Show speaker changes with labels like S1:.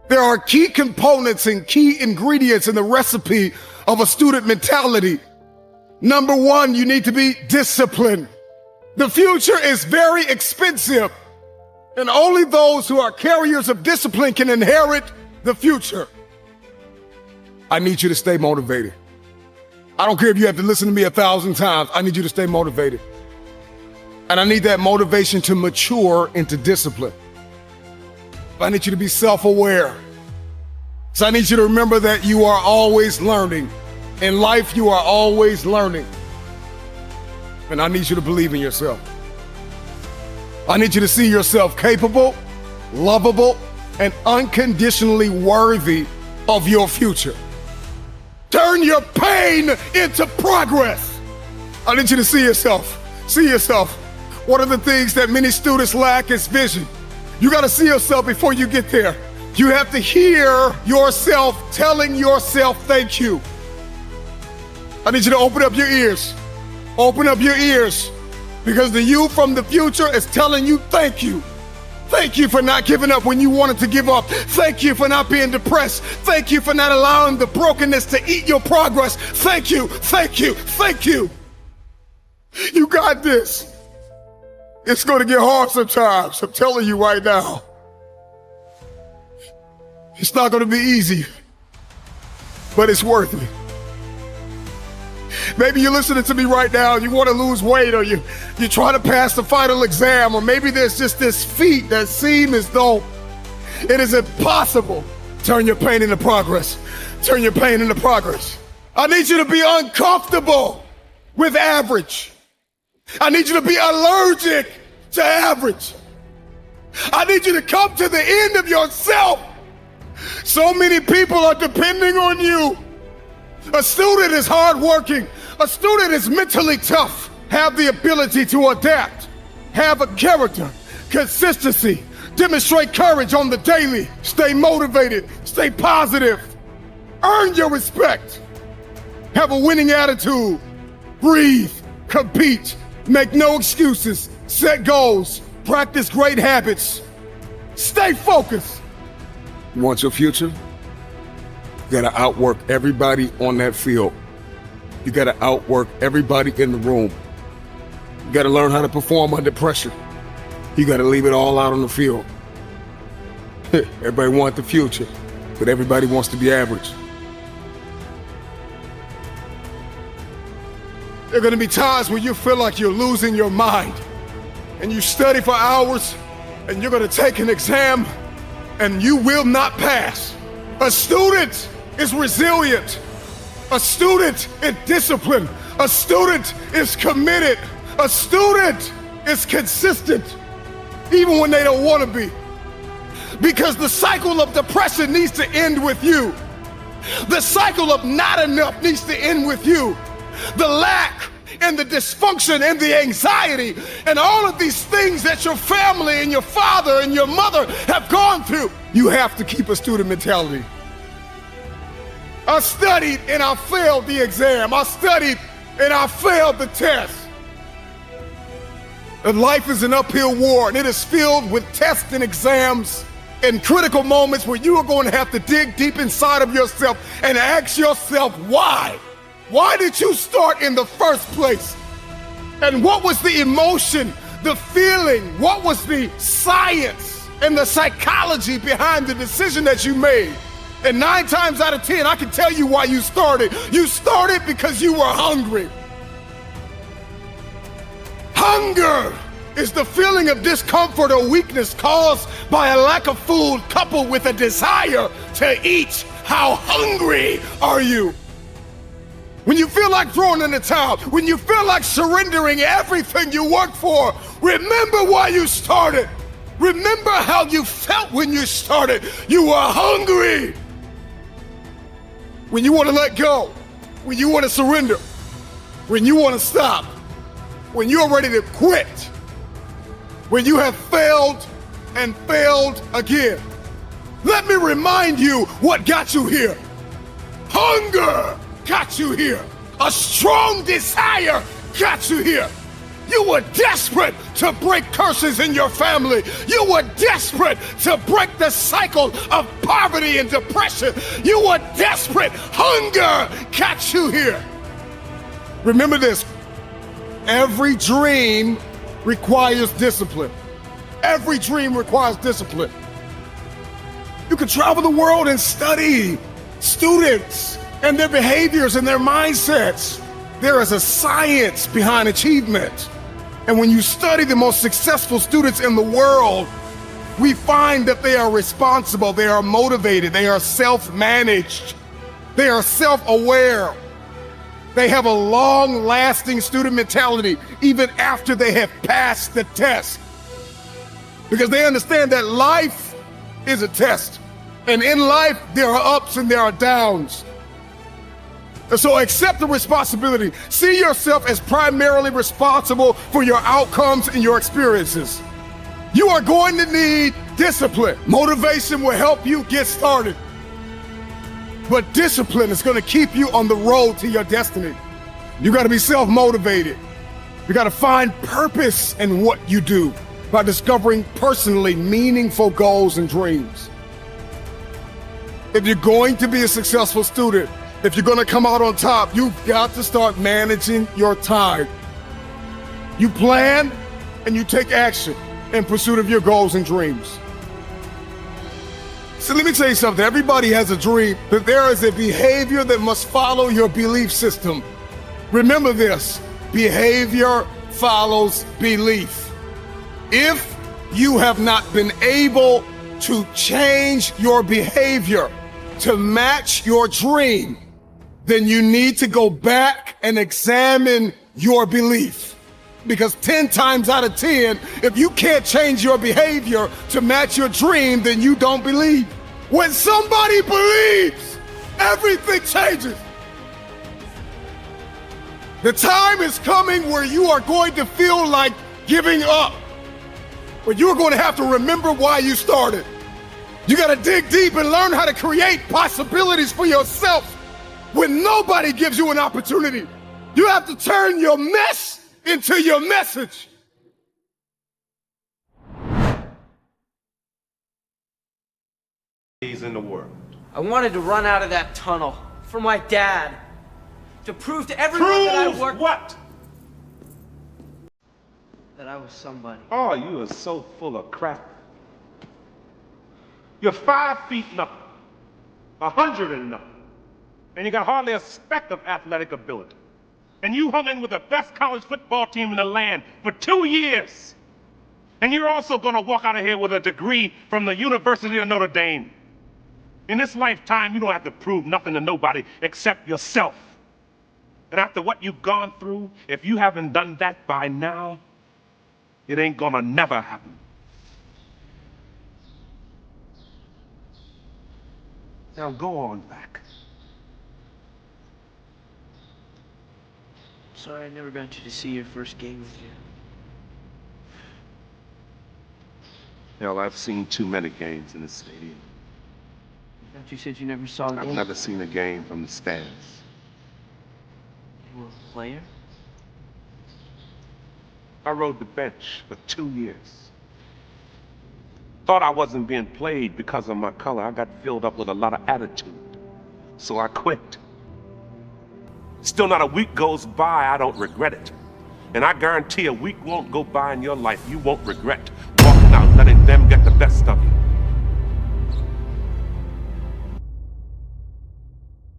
S1: There are key components and key ingredients in the recipe of a student mentality. Number one, you need to be disciplined. The future is very expensive, and only those who are carriers of discipline can inherit the future. I need you to stay motivated. I don't care if you have to listen to me 1,000 times. I need you to stay motivated. And I need that motivation to mature into discipline. I need you to be self-aware. So I need you to remember that you are always learning. In life, you are always learning. And I need you to believe in yourself. I need you to see yourself capable, lovable, and unconditionally worthy of your future. Turn your pain into progress. I need you to see yourself. See yourself. One of the things that many students lack is vision. You got to see yourself before you get there. You have to hear yourself telling yourself thank you. I need you to open up your ears. Open up your ears, because the you from the future is telling you thank you. Thank you for not giving up when you wanted to give up. Thank you for not being depressed. Thank you for not allowing the brokenness to eat your progress. Thank you, thank you, thank you. You got this. It's going to get hard sometimes. I'm telling you right now. It's not going to be easy, but it's worth it. Maybe you're listening to me right now and you want to lose weight, or you're trying to pass the final exam, or maybe there's just this feat that seems as though it is impossible. Turn your pain into progress. Turn your pain into progress. I need you to be uncomfortable with average. I need you to be allergic to average. I need you to come to the end of yourself. So many people are depending on you. A student is hardworking. A student is mentally tough. Have the ability to adapt. Have a character, consistency. Demonstrate courage on the daily. Stay motivated. Stay positive. Earn your respect. Have a winning attitude. Breathe. Compete. Make no excuses. Set goals. Practice great habits. Stay focused. You want your future? You gotta outwork everybody on that field. You gotta outwork everybody in the room. You gotta learn how to perform under pressure. You gotta leave it all out on the field. Everybody wants the future, but everybody wants to be average. There are gonna be times when you feel like you're losing your mind, and you study for hours, and you're gonna take an exam, and you will not pass. A student is resilient. A student is disciplined. A student is committed. A student is consistent, even when they don't want to be. Because the cycle of depression needs to end with you. The cycle of not enough needs to end with you. The lack and the dysfunction and the anxiety and all of these things that your family and your father and your mother have gone through. You have to keep a student mentality. I studied and I failed the exam. I studied and I failed the test. And life is an uphill war, and it is filled with tests and exams and critical moments where you are going to have to dig deep inside of yourself and ask yourself why. Why did you start in the first place? And what was the emotion, the feeling? What was the science and the psychology behind the decision that you made? And 9 times out of 10, I can tell you why you started. You started because you were hungry. Hunger is the feeling of discomfort or weakness caused by a lack of food coupled with a desire to eat. How hungry are you? When you feel like throwing in the towel, when you feel like surrendering everything you worked for, remember why you started. Remember how you felt when you started. You were hungry. When you want to let go, when you want to surrender, when you want to stop, when you're ready to quit, when you have failed and failed again. Let me remind you what got you here. Hunger got you here. A strong desire got you here. You were desperate to break curses in your family. You were desperate to break the cycle of poverty and depression. You were desperate. Hunger got you here. Remember this. Every dream requires discipline. Every dream requires discipline. You can travel the world and study students and their behaviors and their mindsets. There is a science behind achievement. And when you study the most successful students in the world, we find that they are responsible, they are motivated, they are self-managed, they are self-aware. They have a long-lasting student mentality even after they have passed the test. Because they understand that life is a test. And in life, there are ups and there are downs. And so accept the responsibility. See yourself as primarily responsible for your outcomes and your experiences. You are going to need discipline. Motivation will help you get started. But discipline is going to keep you on the road to your destiny. You got to be self-motivated. You got to find purpose in what you do by discovering personally meaningful goals and dreams. If you're going to be a successful student, if you're going to come out on top, you've got to start managing your time. You plan and you take action in pursuit of your goals and dreams. So let me tell you something. Everybody has a dream, but there is a behavior that must follow your belief system. Remember this, behavior follows belief. If you have not been able to change your behavior to match your dream, then you need to go back and examine your belief. Because 10 times out of 10, if you can't change your behavior to match your dream, then you don't believe. When somebody believes, everything changes. The time is coming where you are going to feel like giving up. But you're going to have to remember why you started. You got to dig deep and learn how to create possibilities for yourself when nobody gives you an opportunity. You have to turn your mess into your message.
S2: In the world.
S3: I wanted to run out of that tunnel for my dad. To prove to everyone that I worked.
S2: What?
S3: That I was somebody.
S2: Oh, you are so full of crap. You're 5 feet nothing, 100 and nothing, and you got hardly a speck of athletic ability. And you hung in with the best college football team in the land for 2 years. And you're also gonna walk out of here with a degree from the University of Notre Dame. In this lifetime, you don't have to prove nothing to nobody except yourself. And after what you've gone through, if you haven't done that by now, it ain't gonna never happen. Now go on back.
S3: Sorry, I never got you to see your first game with you.
S2: Hell, I've seen too many games in the stadium.
S3: I thought you said you never saw a
S2: I've
S3: game.
S2: never seen a game from the stands.
S3: You were a player?
S2: I rode the bench for 2 years. Thought I wasn't being played because of my color. I got filled up with a lot of attitude, so I quit. Still not a week goes by, I don't regret it. And I guarantee a week won't go by in your life you won't regret walking out, letting them